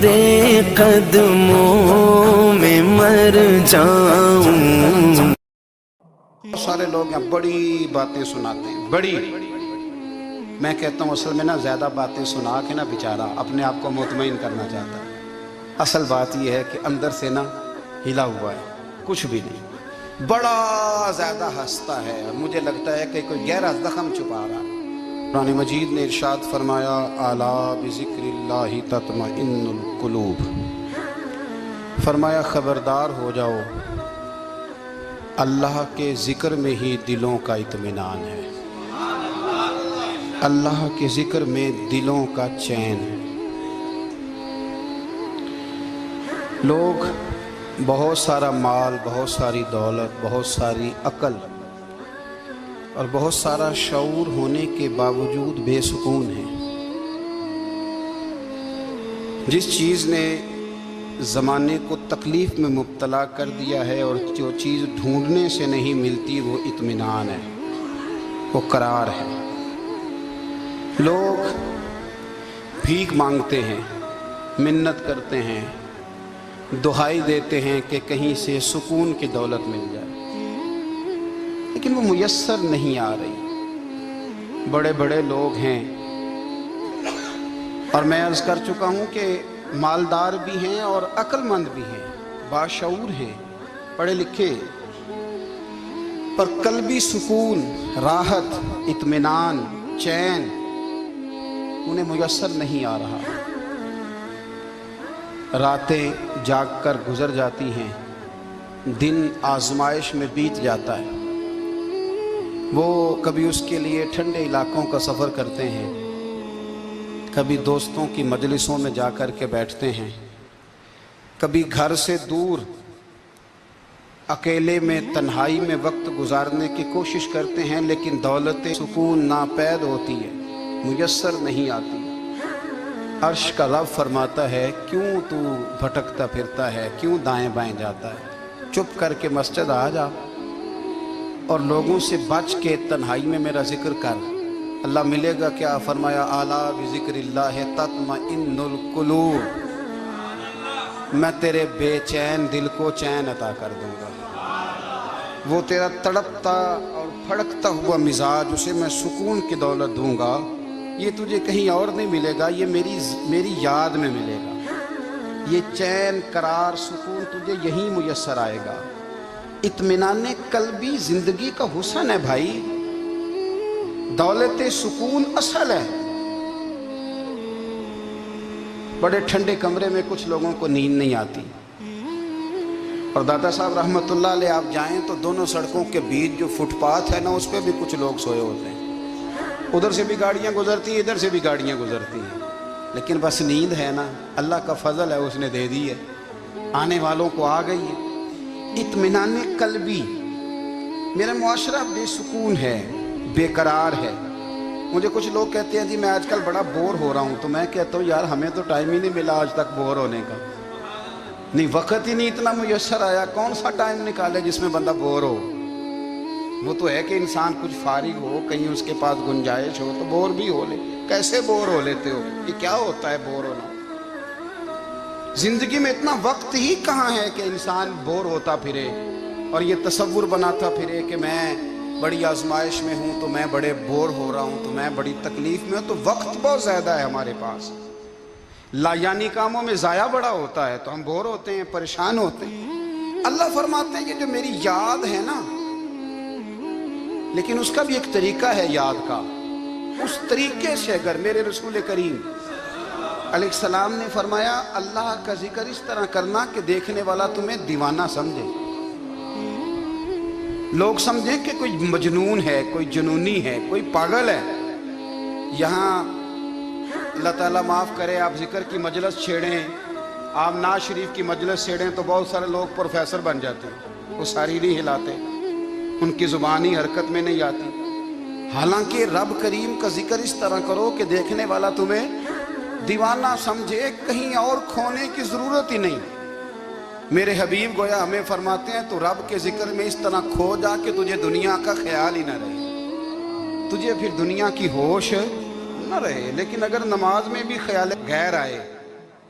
تیرے قدموں میں مر جاؤں. سارے لوگ ہیں بڑی باتیں سناتے ہیں، بڑی. میں کہتا ہوں اصل میں نا زیادہ باتیں سنا کے نا بیچارہ اپنے آپ کو مطمئن کرنا چاہتا ہے. اصل بات یہ ہے کہ اندر سے نا ہلا ہوا ہے، کچھ بھی نہیں. بڑا زیادہ ہنستا ہے اور مجھے لگتا ہے کہ کوئی گہرا زخم چھپا رہا ہے. قرآن مجید نے ارشاد فرمایا الا بذکر اللہ تطمئن القلوب. فرمایا خبردار ہو جاؤ، اللہ کے ذکر میں ہی دلوں کا اطمینان ہے، اللہ کے ذکر میں دلوں کا چین ہے. لوگ بہت سارا مال، بہت ساری دولت، بہت ساری عقل اور بہت سارا شعور ہونے کے باوجود بے سکون ہیں. جس چیز نے زمانے کو تکلیف میں مبتلا کر دیا ہے اور جو چیز ڈھونڈنے سے نہیں ملتی وہ اطمینان ہے، وہ قرار ہے. لوگ بھیک مانگتے ہیں، منت کرتے ہیں، دہائی دیتے ہیں کہ کہیں سے سکون کی دولت مل جائے، لیکن وہ میسر نہیں آ رہی. بڑے بڑے لوگ ہیں اور میں عرض کر چکا ہوں کہ مالدار بھی ہیں اور عقل مند بھی ہیں، باشعور ہیں، پڑھے لکھے، پر قلبی سکون، راحت، اطمینان، چین انہیں میسر نہیں آ رہا. راتیں جاگ کر گزر جاتی ہیں، دن آزمائش میں بیت جاتا ہے. وہ کبھی اس کے لیے ٹھنڈے علاقوں کا سفر کرتے ہیں، کبھی دوستوں کی مجلسوں میں جا کر کے بیٹھتے ہیں، کبھی گھر سے دور اکیلے میں تنہائی میں وقت گزارنے کی کوشش کرتے ہیں، لیکن دولت سکون ناپید ہوتی ہے، میسر نہیں آتی. عرش کا رب فرماتا ہے کیوں تو بھٹکتا پھرتا ہے، کیوں دائیں بائیں جاتا ہے؟ چپ کر کے مسجد آ جا اور لوگوں سے بچ کے تنہائی میں میرا ذکر کر. اللہ ملے گا کیا؟ فرمایا اعلیٰ بذکر اللہ تطمئن القلوب. میں تیرے بے چین دل کو چین عطا کر دوں گا. وہ تیرا تڑپتا اور پھڑکتا ہوا مزاج، اسے میں سکون کی دولت دوں گا. یہ تجھے کہیں اور نہیں ملے گا، یہ میری یاد میں ملے گا. یہ چین، قرار، سکون تجھے یہیں میسر آئے گا. اطمینان قلبی زندگی کا حسن ہے بھائی. دولت سکون اصل ہے. بڑے ٹھنڈے کمرے میں کچھ لوگوں کو نیند نہیں آتی، اور دادا صاحب رحمۃ اللہ علیہ آپ جائیں تو دونوں سڑکوں کے بیچ جو فٹ پاتھ ہے نا، اس پہ بھی کچھ لوگ سوئے ہوتے ہیں. ادھر سے بھی گاڑیاں گزرتی ہیں، ادھر سے بھی گاڑیاں گزرتی ہیں، لیکن بس نیند ہے نا، اللہ کا فضل ہے، اس نے دے دی ہے، آنے والوں کو آ گئی ہے. اطمینان قلبی. میرا معاشرہ بے سکون ہے، بے قرار ہے. مجھے کچھ لوگ کہتے ہیں جی میں آج کل بڑا بور ہو رہا ہوں، تو میں کہتا ہوں یار ہمیں تو ٹائم ہی نہیں ملا آج تک بور ہونے کا. نہیں، وقت ہی نہیں اتنا میسر آیا. کون سا ٹائم نکالے جس میں بندہ بور ہو؟ وہ تو ہے کہ انسان کچھ فارغ ہو، کہیں اس کے پاس گنجائش ہو تو بور بھی ہو لے. کیسے بور ہو لیتے ہو؟ یہ کیا ہوتا ہے بور ہونا؟ زندگی میں اتنا وقت ہی کہاں ہے کہ انسان بور ہوتا پھرے اور یہ تصور بناتا پھرے کہ میں بڑی آزمائش میں ہوں تو میں بڑے بور ہو رہا ہوں، تو میں بڑی تکلیف میں ہوں. تو وقت بہت زیادہ ہے ہمارے پاس، لا یعنی کاموں میں ضائع بڑا ہوتا ہے، تو ہم بور ہوتے ہیں، پریشان ہوتے ہیں. اللہ فرماتے ہیں کہ جو میری یاد ہے نا، لیکن اس کا بھی ایک طریقہ ہے یاد کا. اس طریقے سے اگر میرے رسول کریم علیہ السلام نے فرمایا اللہ کا ذکر اس طرح کرنا کہ دیکھنے والا تمہیں دیوانہ سمجھے. لوگ سمجھیں کہ کوئی مجنون ہے، کوئی جنونی ہے، کوئی پاگل ہے. یہاں اللہ تعالیٰ معاف کرے، آپ ذکر کی مجلس چھیڑیں، آپ نعت شریف کی مجلس چھیڑیں تو بہت سارے لوگ پروفیسر بن جاتے ہیں. وہ ساری نہیں ہلاتے، ان کی زبان ہی حرکت میں نہیں آتی. حالانکہ رب کریم کا ذکر اس طرح کرو کہ دیکھنے والا تمہیں دیوانہ سمجھے، کہیں اور کھونے کی ضرورت ہی نہیں. میرے حبیب گویا ہمیں فرماتے ہیں تو رب کے ذکر میں اس طرح کھو جا کہ تجھے دنیا کا خیال ہی نہ رہے، تجھے پھر دنیا کی ہوش نہ رہے. لیکن اگر نماز میں بھی خیال غیر آئے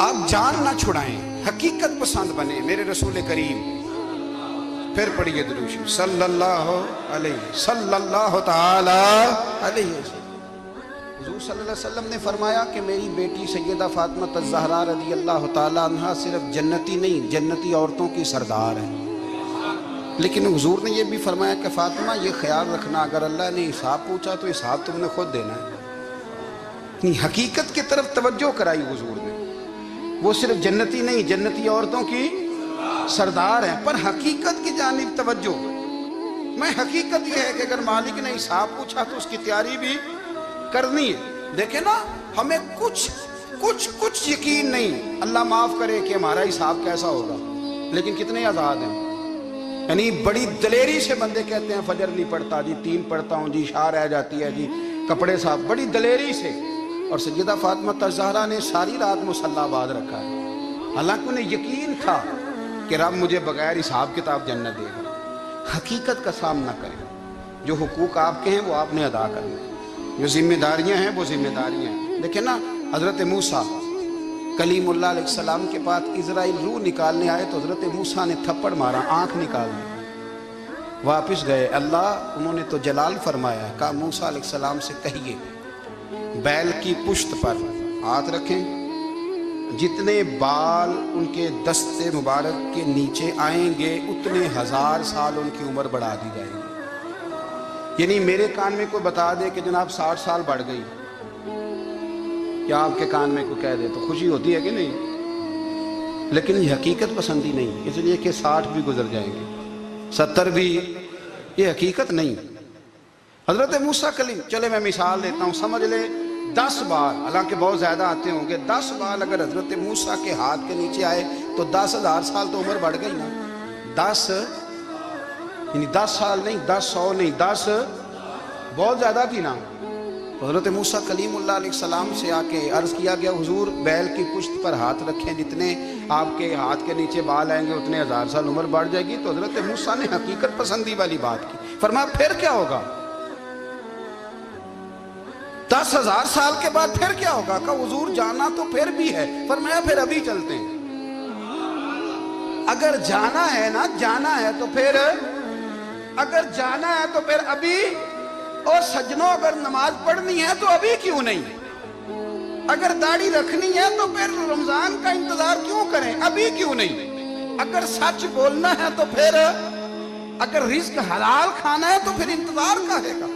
آپ جان نہ چھڑائیں، حقیقت پسند بنے میرے رسول کریم۔ پھر پڑھیے درود شریف صلی اللہ تعالی علیہ وسلم۔ حضور صلی اللہ علیہ وسلم نے فرمایا کہ میری بیٹی سیدہ فاطمہ الزہرا رضی اللہ تعالی عنہا صرف جنتی نہیں، جنتی عورتوں کی سردار ہے۔ لیکن حضور نے یہ بھی فرمایا کہ فاطمہ یہ خیال رکھنا اگر اللہ نے حساب پوچھا تو حساب تم نے خود دینا ہے۔ حقیقت کی طرف توجہ کرائی حضور نے، وہ صرف جنتی نہیں، جنتی عورتوں کی سردار ہیں، پر حقیقت کی جانب توجہ۔ میں حقیقت یہ ہے کہ اگر مالک نے حساب پوچھا تو اس کی تیاری بھی کرنی ہے۔ دیکھیں نا، ہمیں کچھ یقین نہیں، اللہ معاف کرے کہ ہمارا حساب کیسا ہوگا، لیکن کتنے آزاد ہیں۔ یعنی بڑی دلیری سے بندے کہتے ہیں فجر نہیں پڑھتا جی، 3 پڑھتا ہوں جی، شاہ رہ جاتی ہے جی، کپڑے صاف، بڑی دلیری سے۔ اور سیدہ فاطمہ الزہرا نے ساری رات مصلی آباد رکھا ہے، حالانکہ انہیں یقین تھا کہ رب مجھے بغیر حساب کتاب جنت دے گا۔ حقیقت کا سامنا کریں، جو حقوق آپ کے ہیں وہ آپ نے ادا کرنے ہیں، جو ذمہ داریاں ہیں وہ ذمہ داریاں ہیں۔ دیکھیں نا، حضرت موسیٰ کلیم اللہ علیہ السلام کے پاس اسرائیل روح نکالنے آئے تو حضرت موسیٰ نے تھپڑ مارا، آنکھ نکال دی، واپس گئے۔ اللہ انہوں نے تو جلال فرمایا، کہا موسیٰ علیہ السلام سے کہیے بیل کی پشت پر ہاتھ رکھیں، جتنے بال ان کے دست مبارک کے نیچے آئیں گے اتنے 1000 سال ان کی عمر بڑھا دی جائے گی۔ یعنی میرے کان میں کوئی بتا دے کہ جناب 60 سال بڑھ گئی، یا آپ کے کان میں کوئی کہہ دے تو خوشی ہوتی ہے کہ نہیں؟ لیکن یہ حقیقت پسندی نہیں، اس لیے کہ 60 بھی گزر جائیں گے، 70 بھی، یہ حقیقت نہیں۔ حضرت موسیٰ کلیم، چلے میں مثال دیتا ہوں، سمجھ لے 10 بال، حالانکہ بہت زیادہ آتے ہوں گے، 10 بال اگر حضرت موسیٰ کے ہاتھ کے نیچے آئے تو 10,000 سال تو عمر بڑھ گئی نا۔ 10 یعنی 10 سال نہیں، 10 100 نہیں، 10 بہت زیادہ تھی نا۔ حضرت موسیٰ کلیم اللہ علیہ السلام سے آ کے عرض کیا گیا، حضور بیل کی پشت پر ہاتھ رکھیں، جتنے آپ کے ہاتھ کے نیچے بال آئیں گے اتنے 1000 سال عمر بڑھ جائے گی۔ تو حضرت موسیٰ نے حقیقت پسندی والی بات کی، فرمایا پھر کیا ہوگا؟ 10,000 سال کے بعد پھر کیا ہوگا؟ کہا حضور جانا تو پھر بھی ہے۔ فرمایا پھر ابھی چلتے ہیں، اگر جانا ہے نا، جانا ہے تو پھر، اگر جانا ہے تو پھر ابھی، اور سجنوں اگر نماز پڑھنی ہے تو ابھی کیوں نہیں؟ اگر داڑھی رکھنی ہے تو پھر رمضان کا انتظار کیوں کریں، ابھی کیوں نہیں؟ اگر سچ بولنا ہے تو پھر، اگر رزق حلال کھانا ہے تو پھر انتظار کاہے کا؟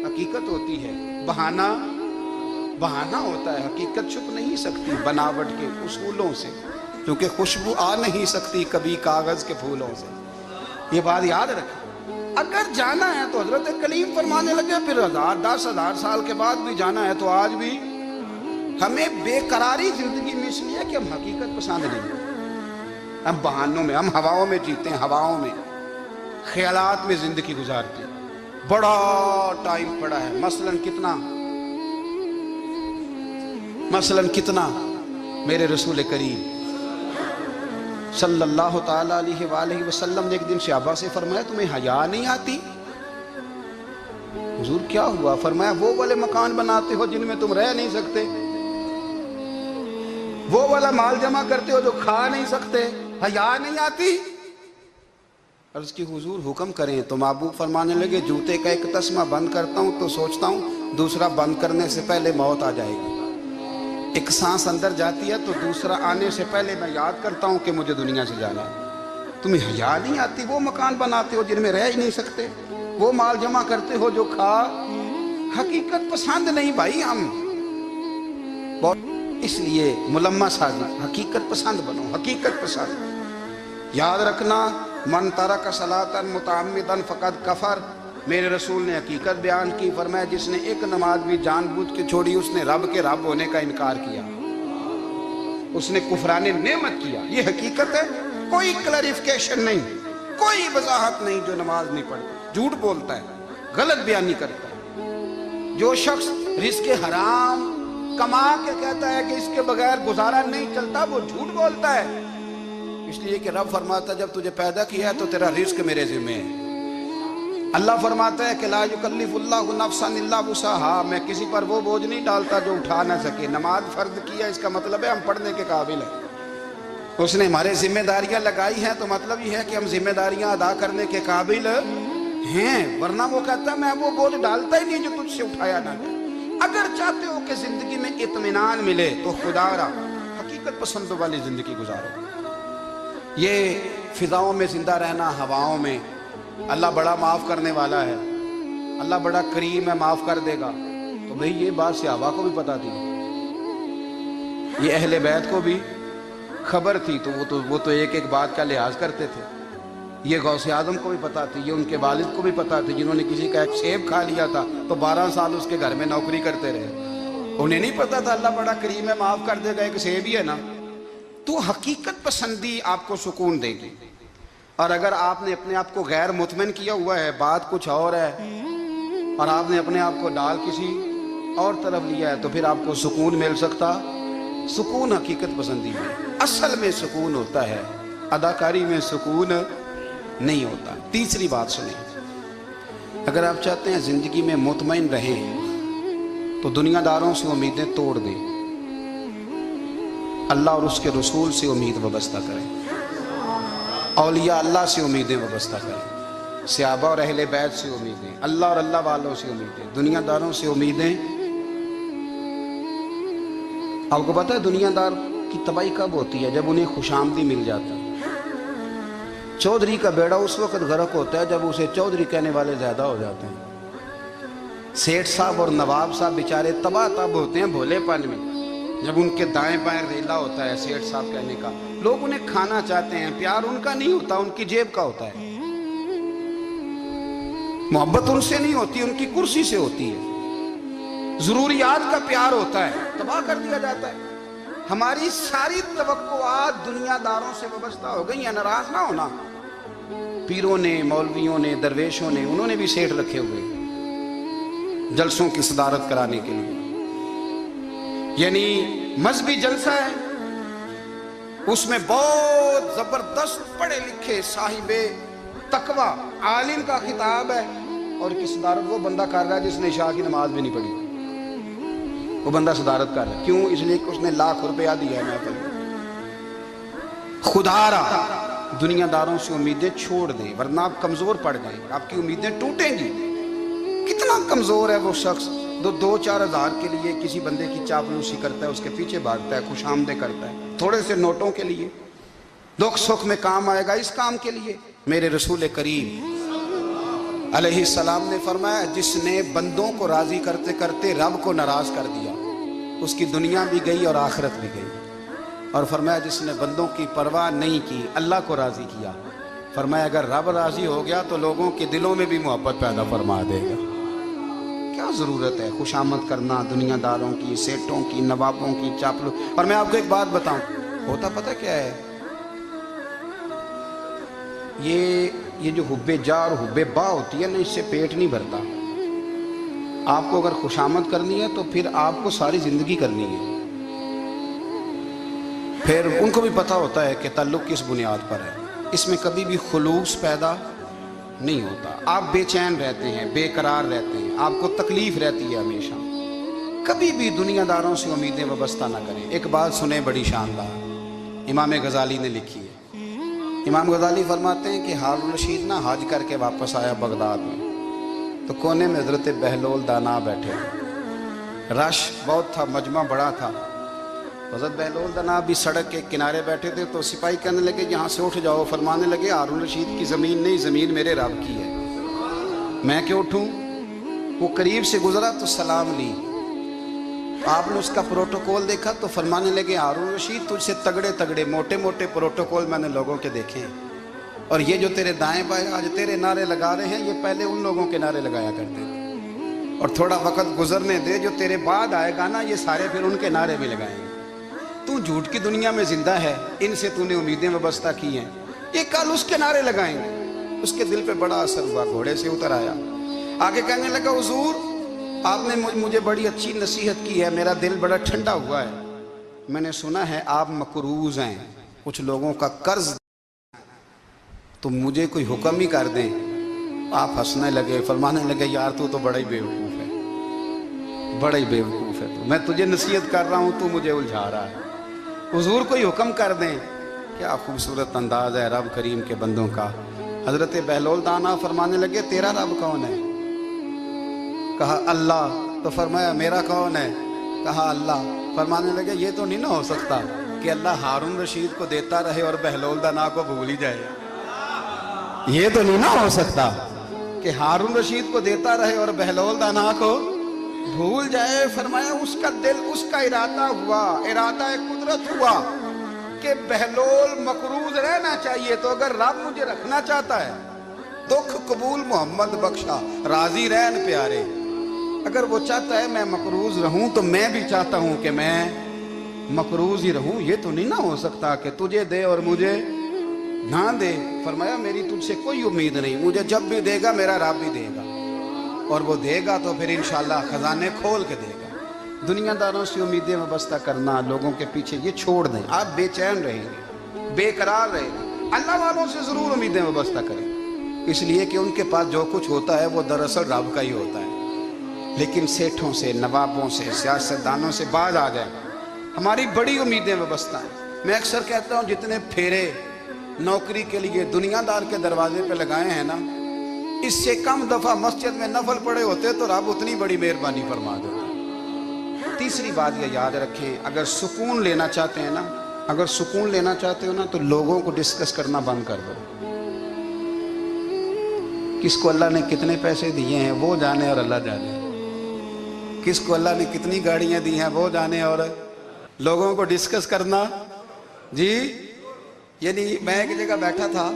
حقیقت ہوتی ہے، بہانہ ہوتا ہے، حقیقت چھپ نہیں سکتی بناوٹ کے اصولوں سے، کیونکہ خوشبو آ نہیں سکتی کبھی کاغذ کے پھولوں سے۔ یہ بات یاد رکھیں، اگر جانا ہے تو حضرت کلیم فرمانے لگے پھر 10,000 سال کے بعد بھی جانا ہے تو آج بھی۔ ہمیں بے قراری زندگی میں اس لیے کہ ہم حقیقت پسند نہیں، ہم بہانوں میں، ہم ہواؤں میں جیتے ہیں، ہواؤں میں، خیالات میں زندگی گزارتے ہیں۔ بڑا ٹائم پڑا ہے، مثلاً کتنا میرے رسول کریم صلی اللہ تعالی علیہ وآلہ وسلم نے ایک دن صحابہ سے فرمایا تمہیں حیا نہیں آتی؟ حضور کیا ہوا؟ فرمایا وہ والے مکان بناتے ہو جن میں تم رہ نہیں سکتے، وہ والا مال جمع کرتے ہو جو کھا نہیں سکتے، حیا نہیں آتی؟ عرض کی حضور حکم کریں تو محبوب فرمانے لگے جوتے کا ایک تسمہ بند کرتا ہوں تو سوچتا ہوں دوسرا بند کرنے سے پہلے موت آ جائے گی، ایک سانس اندر جاتی ہے تو دوسرا آنے سے پہلے میں یاد کرتا ہوں کہ مجھے دنیا سے جانا ہے۔ تمہیں حیا نہیں آتی؟ وہ مکان بناتے ہو جن میں رہ ہی نہیں سکتے، وہ مال جمع کرتے ہو جو کھا، حقیقت پسند نہیں بھائی ہم، اس لیے ملمہ سازی، حقیقت پسند بنو، حقیقت پسند۔ یاد رکھنا، من ترک صلاۃ متعمدا فقد کفر، میرے رسول نے حقیقت بیان کی، فرمایا جس نے ایک نماز بھی جان بوجھ کے چھوڑی اس نے رب کے رب ہونے کا انکار کیا، اس نے کفران نعمت کیا۔ یہ حقیقت ہے، کوئی کلیریفیکیشن نہیں، کوئی وضاحت نہیں۔ جو نماز نہیں پڑھتا، جھوٹ بولتا ہے، غلط بیانی کرتا ہے، جو شخص رزق حرام کما کے کہتا ہے کہ اس کے بغیر گزارا نہیں چلتا، وہ جھوٹ بولتا ہے، اس لیے کہ رب فرماتا جب تجھے پیدا کیا ہے تو تیرا رزق میرے ذمہ ہے، اللہ فرماتا ہے کہ لا یکلف اللہ نفسا الا وسعہا، میں کسی پر وہ بوجھ نہیں ڈالتا جو اٹھا نہ سکے۔ نماز فرض کیا، اس کا مطلب ہے ہم پڑھنے کے قابل ہیں، اس نے ہمارے ذمہ داریاں لگائی ہیں تو مطلب یہ ہے کہ ہم ذمہ داریاں ادا کرنے کے قابل ہیں، ورنہ وہ کہتا ہے میں وہ بوجھ ڈالتا ہی نہیں جو تجھ سے اٹھایا نہ جائے۔ اگر چاہتے ہو کہ زندگی میں اطمینان ملے تو خدا را حقیقت پسندوں والی زندگی گزارو۔ یہ فضاؤں میں زندہ رہنا، ہواؤں میں، اللہ بڑا معاف کرنے والا ہے، اللہ بڑا کریم ہے، معاف کر دے گا، تو بھئی یہ بات صحابہ کو بھی پتا تھی، یہ اہل بیت کو بھی خبر تھی، تو وہ تو ایک ایک بات کا لحاظ کرتے تھے۔ یہ غوث اعظم کو بھی پتا تھی، یہ ان کے والد کو بھی پتا تھی، جنہوں نے کسی کا ایک سیب کھا لیا تھا تو 12 سال اس کے گھر میں نوکری کرتے رہے، انہیں نہیں پتا تھا اللہ بڑا کریم ہے، معاف کر دے گا، ایک سیب ہی ہے نا۔ تو حقیقت پسندی آپ کو سکون دے گی، اور اگر آپ نے اپنے آپ کو غیر مطمئن کیا ہوا ہے، بات کچھ اور ہے، اور آپ نے اپنے آپ کو ڈال کسی اور طرف لیا ہے، تو پھر آپ کو سکون مل سکتا؟ سکون حقیقت پسندی میں، اصل میں سکون ہوتا ہے، اداکاری میں سکون نہیں ہوتا۔ تیسری بات سنیں، اگر آپ چاہتے ہیں زندگی میں مطمئن رہیں تو دنیا داروں سے امیدیں توڑ دیں، اللہ اور اس کے رسول سے امید وابستہ کریں، اولیاء اللہ سے امیدیں وابستہ کریں، صحابہ اور اہل بیت سے امیدیں، اللہ اور اللہ والوں سے امیدیں، دنیا داروں سے امیدیں۔ آپ کو پتہ ہے دنیا دار کی تباہی کب ہوتی ہے؟ جب انہیں خوش آمدی مل جاتا ہے۔ چودھری کا بیڑا اس وقت غرق ہوتا ہے جب اسے چودھری کہنے والے زیادہ ہو جاتے ہیں۔ سیٹھ صاحب اور نواب صاحب بیچارے تباہ تب ہوتے ہیں بھولے پن میں، جب ان کے دائیں بائیں ریلا ہوتا ہے سیٹھ صاحب کہنے کا، لوگ انہیں کھانا چاہتے ہیں، پیار ان کا نہیں ہوتا، ان کی جیب کا ہوتا ہے، محبت ان سے نہیں ہوتی، ان کی کرسی سے ہوتی ہے، ضروریات کا پیار ہوتا ہے، تباہ کر دیا جاتا ہے۔ ہماری ساری توقعات دنیا داروں سے وابستہ ہو گئی ہیں، ناراض نہ ہونا۔ پیروں نے، مولویوں نے، درویشوں نے، انہوں نے بھی سیٹھ رکھے ہوئے جلسوں کی صدارت کرانے کے لیے، یعنی مذہبی جلسہ ہے، اس میں بہت زبردست پڑھے لکھے صاحب تقوی عالم کا خطاب ہے، اور کی صدارت وہ بندہ کر رہا ہے جس نے عشاء کی نماز بھی نہیں پڑھی، وہ بندہ صدارت کر رہا ہے، کیوں؟ اس لیے کہ اس نے لاکھ روپیہ دیا ہے محفل میں۔ خدا را دنیا داروں سے امیدیں چھوڑ دیں، ورنہ آپ کمزور پڑ جائیں، آپ کی امیدیں ٹوٹیں گی۔ کتنا کمزور ہے وہ شخص جو 2-4 ہزار کے لیے کسی بندے کی چاپلوسی کرتا ہے، اس کے پیچھے بھاگتا ہے، خوش آمدیں کرتا ہے، تھوڑے سے نوٹوں کے لیے، دکھ سکھ میں کام آئے گا اس کام کے لیے۔ میرے رسول کریم علیہ السلام نے فرمایا، جس نے بندوں کو راضی کرتے کرتے رب کو ناراض کر دیا، اس کی دنیا بھی گئی اور آخرت بھی گئی، اور فرمایا جس نے بندوں کی پرواہ نہیں کی، اللہ کو راضی کیا، فرمایا اگر رب راضی ہو گیا تو لوگوں کے دلوں میں بھی محبت پیدا فرما دے گا۔ کیا ضرورت ہے خوشامد کرنا دنیا داروں کی، سیٹوں کی، نوابوں کی، چاپلو۔ اور میں آپ کو ایک بات بتاؤں، ہوتا پتہ کیا ہے، یہ جو حب جا اور حب با ہوتی ہے نا، اس سے پیٹ نہیں بھرتا۔ آپ کو اگر خوشامد کرنی ہے تو پھر آپ کو ساری زندگی کرنی ہے۔ پھر ان کو بھی پتہ ہوتا ہے کہ تعلق کس بنیاد پر ہے، اس میں کبھی بھی خلوص پیدا نہیں ہوتا۔ آپ بے چین رہتے ہیں، بے قرار رہتے ہیں، آپ کو تکلیف رہتی ہے ہمیشہ۔ کبھی بھی دنیا داروں سے امیدیں وابستہ نہ کریں۔ ایک بات سنیں بڑی شاندار، امام غزالی نے لکھی ہے۔ امام غزالی فرماتے ہیں کہ ہارون الرشید نہ حج کر کے واپس آیا بغداد میں، تو کونے میں حضرت بہلول دانا بیٹھے، رش بہت تھا، مجمع بڑا تھا، حضرت بہلول دانا بھی سڑک کے کنارے بیٹھے تھے، تو سپاہی کہنے لگے یہاں سے اٹھ جاؤ، فرمانے لگے ہارون الرشید کی زمین نہیں، زمین میرے رب کی ہے، میں کیوں اٹھوں؟ وہ قریب سے گزرا تو سلام لی، آپ نے اس کا پروٹوکول دیکھا تو فرمانے لگے ہارون الرشید تجھ سے تگڑے تگڑے موٹے موٹے پروٹوکول میں نے لوگوں کے دیکھے ہیں، اور یہ جو تیرے دائیں بائیں آج تیرے نعرے لگا رہے ہیں، یہ پہلے ان لوگوں کے نعرے لگایا کرتے تھے، اور تھوڑا وقت گزرنے دے، جو تیرے بعد آئے گا نا، یہ سارے پھر ان کے نعرے بھی لگائیں گے۔ تو جھوٹ کی دنیا میں زندہ ہے، ان سے تو نے امیدیں وابستہ کی ہیں، یہ کل اس کے نعرے لگائیں گے۔ اس کے دل پہ بڑا اثر ہوا، گھوڑے سے اتر آیا، آگے کہنے لگا حضور آپ نے مجھے بڑی اچھی نصیحت کی ہے، میرا دل بڑا ٹھنڈا ہوا ہے، میں نے سنا ہے آپ مقروض ہیں، کچھ لوگوں کا قرض، تو مجھے کوئی حکم ہی کر دیں۔ آپ ہنسنے لگے, فرمانے لگے یار تو بڑا ہی بیوقوف ہے, بڑا ہی بیوقوف ہے تو. میں تجھے نصیحت کر رہا ہوں, تو مجھے الجھا رہا ہے. حضور کوئی حکم کر دیں. کیا خوبصورت انداز ہے رب کریم کے بندوں کا. حضرت بہلول دانا فرمانے لگے تیرا رب کون ہے؟ کہا اللہ. تو فرمایا میرا کون ہے؟ کہا اللہ. فرمانے لگے یہ تو نہیں نہ ہو سکتا کہ اللہ ہارون رشید کو دیتا رہے اور بہلول دانا کو بھول ہی جائے. یہ تو نہیں نہ ہو سکتا کہ ہارون رشید کو دیتا رہے اور بہلول دانا کو بھول جائے. فرمایا اس کا دل, اس کا ارادہ ہوا, ارادہ قدرت ہوا کہ بہلول مقروض رہنا چاہیے. تو اگر رب مجھے رکھنا چاہتا ہے, دکھ قبول محمد بخشا راضی رہن پیارے, اگر وہ چاہتا ہے میں مقروض رہوں تو میں بھی چاہتا ہوں کہ میں مقروض ہی رہوں. یہ تو نہیں نہ ہو سکتا کہ تجھے دے اور مجھے نہ دے. فرمایا میری تجھ سے کوئی امید نہیں, مجھے جب بھی دے گا میرا رب بھی دے گا, اور وہ دے گا تو پھر انشاءاللہ خزانے کھول کے دے گا. دنیا داروں سے امیدیں وابستہ کرنا, لوگوں کے پیچھے, یہ چھوڑ دیں. آپ بے چین رہیں گے, بے قرار رہیں گے. اللہ والوں سے ضرور امیدیں وابستہ کریں, اس لیے کہ ان کے پاس جو کچھ ہوتا ہے وہ دراصل رب کا ہی ہوتا ہے. لیکن سیٹھوں سے, نوابوں سے, سیاستدانوں سے باز آ جائیں. ہماری بڑی امیدیں وابستہ ہیں. میں اکثر کہتا ہوں جتنے پھیرے نوکری کے لیے دنیا دار کے دروازے پہ لگائے ہیں نا, اس سے کم دفعہ مسجد میں نفل پڑے ہوتے تو رب اتنی بڑی مہربانی فرما دیتا. تیسری بات یہ یاد رکھیں, اگر سکون لینا چاہتے ہیں نا, اگر سکون لینا چاہتے ہو نا, تو لوگوں کو ڈسکس کرنا بند کر دو. کس کو اللہ نے کتنے پیسے دیے ہیں وہ جانے اور اللہ جانے, کس کو اللہ نے کتنی گاڑیاں دی ہیں وہ جانے, اور لوگوں کو ڈسکس کرنا. جی یعنی میں ایک جگہ بیٹھا تھا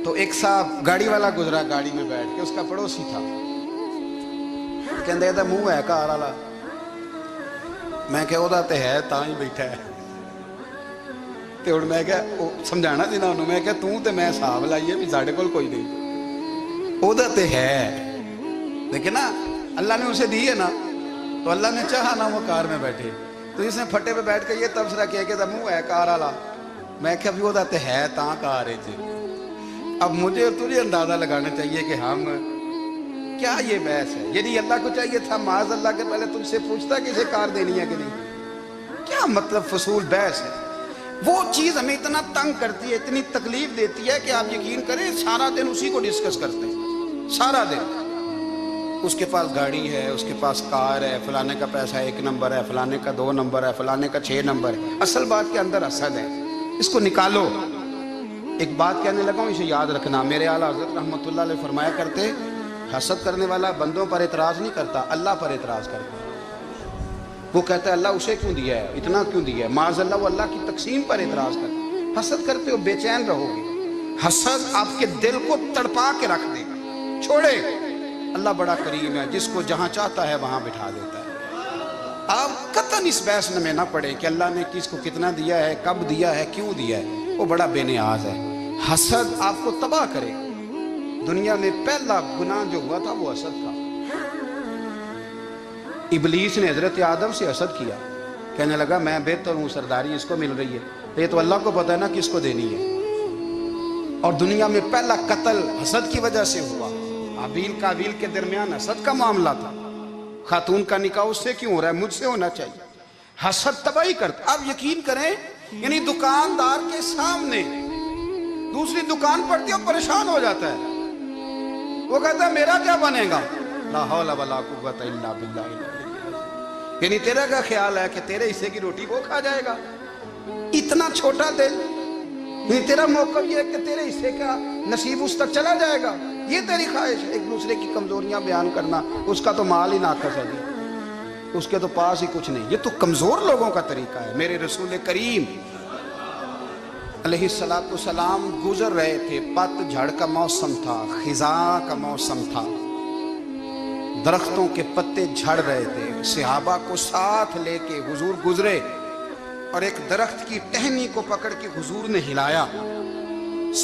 تو ایک صاحب گاڑی والا گزرا, گاڑی میں بیٹھ کے, اس کا پڑوسی تھا, کہندے دا منہ ہے کار والا. میں کہ اودا تے ہے تاں ہی بیٹھا ہے. تے ہن میں کہ سمجھانا سی نا انہوں, میں کہ توں تے میں حساب لائیے بھی ساڈے کول کوئی نہیں, اودا تے ہے. لیکن نا اللہ نے اسے دی ہے نا, تو اللہ نے چاہا نا وہ کار میں بیٹھے, تو اس نے پھٹے پہ بیٹھ کے یہ تبصرہ کیا کہ دا منہ ہے کار والا. میں کہ ابھی اودا تے ہے تاں کار ہے جی. اب مجھے اور تجھے اندازہ لگانا چاہیے کہ ہم کیا یہ بحث ہے. یعنی اللہ کو چاہیے تھا معاذ اللہ کے پہلے تجھ سے پوچھتا کہ اسے کار دینی ہے کہ نہیں. کیا مطلب فضول بحث ہے. وہ چیز ہمیں اتنا تنگ کرتی ہے, اتنی تکلیف دیتی ہے کہ آپ یقین کریں سارا دن اسی کو ڈسکس کرتے ہیں. سارا دن اس کے پاس گاڑی ہے, اس کے پاس کار ہے, فلانے کا پیسہ 1 نمبر ہے, فلانے کا 2 نمبر ہے, فلانے کا 6 نمبر ہے. اصل بات کے اندر حسد ہے, اس کو نکالو. ایک بات کہنے لگا ہوں, اسے یاد رکھنا. میرے اعلیٰ حضرت رحمۃ اللہ علیہ فرمایا کرتے, حسد کرنے والا بندوں پر اعتراض نہیں کرتا, اللہ پر اعتراض کرتا. وہ کہتا ہے اللہ اسے کیوں دیا ہے, اتنا کیوں دیا ہے, معاذ اللہ وہ اللہ کی تقسیم پر اعتراض کرتا. حسد کرتے ہو بے چین رہو گے. حسد آپ کے دل کو تڑپا کے رکھ دے گا. چھوڑے, اللہ بڑا کریم ہے, جس کو جہاں چاہتا ہے وہاں بٹھا دیتا ہے. آپ قطعاً اس بحث میں نہ پڑے کہ اللہ نے کس کو کتنا دیا ہے, کب دیا ہے, کیوں دیا ہے. وہ بڑا بے نیاز ہے. حسد آپ کو تباہ کرے. دنیا میں پہلا گناہ جو ہوا تھا وہ حسد تھا. ابلیس نے حضرت آدم سے حسد کیا, کہنے لگا میں بہتر ہوں, سرداری اس کو مل رہی ہے, یہ تو اللہ کو پتہ ہے نا کس کو دینی ہے. اور دنیا میں پہلا قتل حسد کی وجہ سے ہوا. حابیل قابیل کے درمیان حسد کا معاملہ تھا. خاتون کا نکاح اس سے کیوں ہو رہا ہے, مجھ سے ہونا چاہیے. حسد تباہی کرتا. آپ یقین کریں, یعنی دکاندار کے سامنے دوسری دکان پڑتی ہے اور پریشان ہو جاتا ہے. وہ کہتا ہے میرا کیا بنے گا, لا حول ولا قوت الا باللہ. یعنی تیرا کا خیال ہے کہ تیرے حصے کی روٹی وہ کھا جائے گا. اتنا چھوٹا دل. یعنی تیرا موقع یہ ہے کہ تیرے حصے کا نصیب اس تک چلا جائے گا. یہ تیری خواہش ہے. ایک دوسرے کی کمزوریاں بیان کرنا, اس کا تو مال ہی ناقص ہے جی, اس کے تو پاس ہی کچھ نہیں. یہ تو کمزور لوگوں کا طریقہ ہے. میرے رسول کریم علیہ السلام گزر رہے تھے, پت جھڑ کا موسم تھا, خزاں کا موسم تھا, درختوں کے پتے جھڑ رہے تھے. صحابہ کو ساتھ لے کے حضور گزرے اور ایک درخت کی ٹہنی کو پکڑ کے حضور نے ہلایا.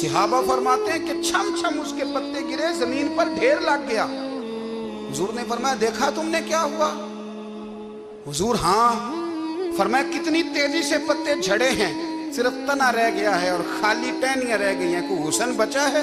صحابہ فرماتے ہیں کہ چھم چھم اس کے پتے گرے, زمین پر ڈھیر لگ گیا. حضور نے فرمایا دیکھا تم نے کیا ہوا. حضور ہاں. فرمایا کتنی تیزی سے پتے جھڑے ہیں, صرف تنا رہ گیا ہے اور خالی ٹہنیاں رہ گئی ہیں, کوئی حسن بچا ہے.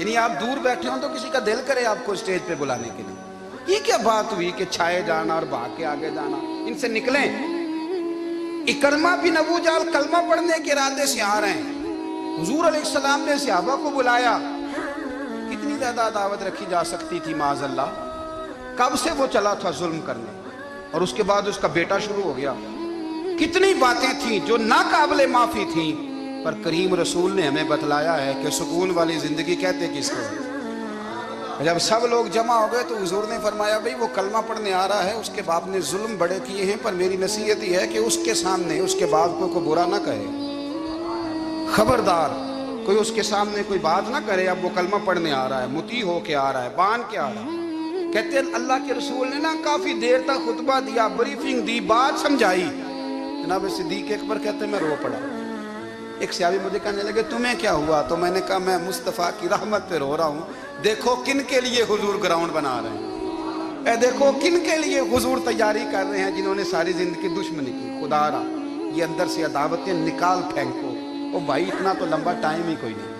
یعنی آپ دور بیٹھے ہوں تو کسی کا دل کرے آپ کو اسٹیج پہ بلانے کے لیے. یہ کیا بات ہوئی کہ چھائے جانا اور بھاگ کے آگے جانا. ان سے نکلیں. اکرمہ بن ابو جہل کلمہ پڑھنے کے ارادے سے آ رہے ہیں. حضور علیہ السلام نے صحابہ کو بلایا. کتنی زیادہ دعوت رکھی جا سکتی تھی معاذ اللہ. کب سے وہ چلا تھا ظلم کرنے, اور اس کے بعد اس کا بیٹا شروع ہو گیا. کتنی باتیں تھیں جو ناقابل معافی تھیں, پر کریم رسول نے ہمیں بتلایا ہے کہ سکون والی زندگی کہتے کس کو. جب سب لوگ جمع ہو گئے تو حضور نے فرمایا بھئی وہ کلمہ پڑھنے آ رہا ہے, اس کے باپ نے ظلم بڑے کیے ہیں, پر میری نصیحت یہ ہے کہ اس کے سامنے اس کے باپ کو برا نہ کہے. خبردار کوئی اس کے سامنے کوئی بات نہ کرے. اب وہ کلمہ پڑھنے آ رہا ہے, مطیع ہو کے آ رہا ہے, بان کے آ رہا ہے. کہتے ہیں اللہ کے رسول نے نا کافی دیر تک خطبہ دیا, بریفنگ دی, بات سمجھائی. جناب صدیق اکبر کہتے ہیں میں رو پڑا. ایک صحابی مجھے کہنے لگے تمہیں کیا ہوا؟ تو میں نے کہا میں مصطفیٰ کی رحمت پہ رو رہا ہوں. دیکھو کن کے لیے حضور گراؤنڈ بنا رہے ہیں, اے دیکھو کن کے لیے حضور تیاری کر رہے ہیں, جنہوں نے ساری زندگی دشمنی کی. خدا را یہ اندر سے عداوتیں نکال پھینکو. او بھائی اتنا تو لمبا ٹائم ہی کوئی نہیں,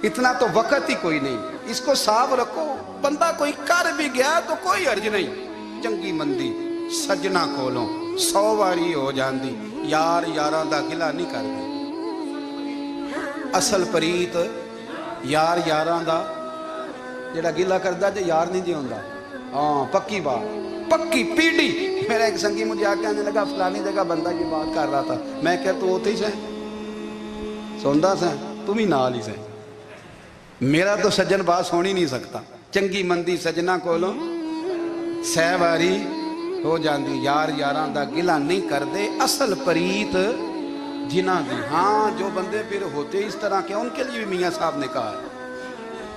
اتنا تو وقت ہی کوئی نہیں. اس کو صاف رکھو. بندہ کوئی کر بھی گیا تو کوئی حرج نہیں. چنگی مندی سجنا کولوں 100 واری ہو جاندی, یار یاراں دا گلا نہیں کردی. اصل پریت یار یاراں دا جڑا گلا کردا جے یار نہیں جی ہوندا. ہاں پکی بات, پکی پیڑی. میرا ایک سنگی مجھے آ کے آنے لگا فلانی جگہ بندہ یہ بات کر رہا تھا. میں کہ تو ہوتے ہی سے سوندا سے تم ہی نال ہی سے. میرا تو سجن بات سن ہی نہیں سکتا. چنگی مندی سجنا کولوں 100 واری ہو جاندی, یار یاراں دا گلا نہیں کردے. اصل پریت جنہ دی. ہاں جو بندے پھر ہوتے اس طرح کے, ان کے لیے بھی میاں صاحب نے کہا ہے,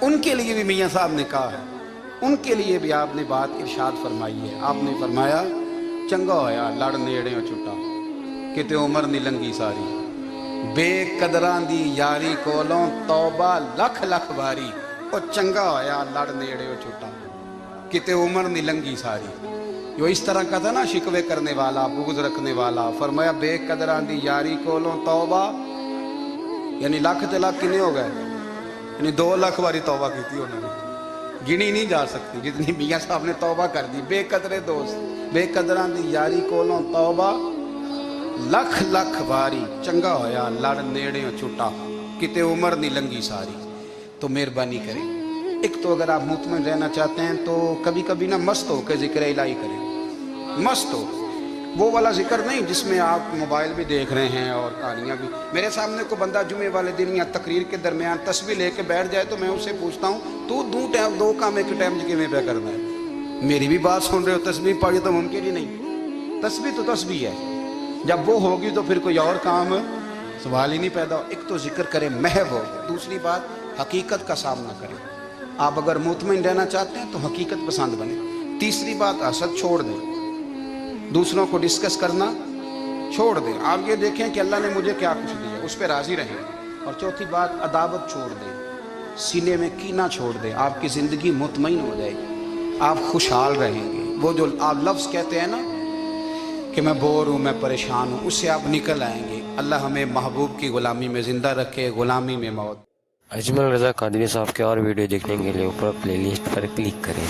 ان کے لیے بھی میاں صاحب نے کہا ہے, ان کے لیے بھی آپ نے بات ارشاد فرمائی ہے. آپ نے فرمایا چنگا ہویا لڑ نیڑے چھٹا, کتے عمر نہیں لنگی ساری. بے قدران دی یاری کولوں توبہ لکھ لکھ باری. او چنگا ہویا لڑ نیڑے چھٹا, کتے عمر نہیں لنگی ساری. جو اس طرح کا تھا نا شکوے کرنے والا, بغض رکھنے والا, فرمایا بے قدران دی یاری کولوں توبہ, یعنی لاکھ تے لاکھ کنے ہو گئے, یعنی 2 لاکھ باری توبہ کی تھی انہوں نے, گنی نہیں جا سکتی جتنی میاں صاحب نے توبہ کر دی. بے قدرے دوست, بے قدران دی یاری کولوں توبہ لکھ لکھ باری. چنگا ہویا لڑ نیڑے چھٹا, کتے عمر نہیں لنگی ساری. تو مہربانی کریں, ایک تو اگر آپ مطمئن رہنا چاہتے ہیں تو کبھی کبھی نا مست ہو کے ذکر الہی کریں. مست ہو, وہ والا ذکر نہیں جس میں آپ موبائل بھی دیکھ رہے ہیں اور کہانیاں بھی. میرے سامنے کو بندہ جمعے والے دن یا تقریر کے درمیان تسبیح لے کے بیٹھ جائے تو میں اسے پوچھتا ہوں تو 2 کام ایک ٹائم میں پہ کرنا ہے. میری بھی بات سن رہے ہو, تسبیح پڑھی تو ممکن ہی نہیں. تسبیح تو تسبیح ہے, جب وہ ہوگی تو پھر کوئی اور کام سوال ہی نہیں پیدا ہو. ایک تو ذکر کریں محو ہو, دوسری بات حقیقت کا سامنا کریں. آپ اگر مطمئن رہنا چاہتے ہیں تو حقیقت پسند بنے. تیسری بات حسد چھوڑ دیں, دوسروں کو ڈسکس کرنا چھوڑ دیں. آپ یہ دیکھیں کہ اللہ نے مجھے کیا کچھ دیا, اس پہ راضی رہیں. اور چوتھی بات عداوت چھوڑ دیں, سینے میں کینہ چھوڑ دیں. آپ کی زندگی مطمئن ہو جائے گی, آپ خوشحال رہیں گے. وہ جو آپ لفظ کہتے ہیں نا کہ میں بور ہوں, میں پریشان ہوں, اس سے آپ نکل آئیں گے. اللہ ہمیں محبوب کی غلامی میں زندہ رکھے, غلامی میں موت. اجمل رضا قادری صاحب کے اور ویڈیو دیکھنے کے لیے اوپر پلے لسٹ پر کلک کریں.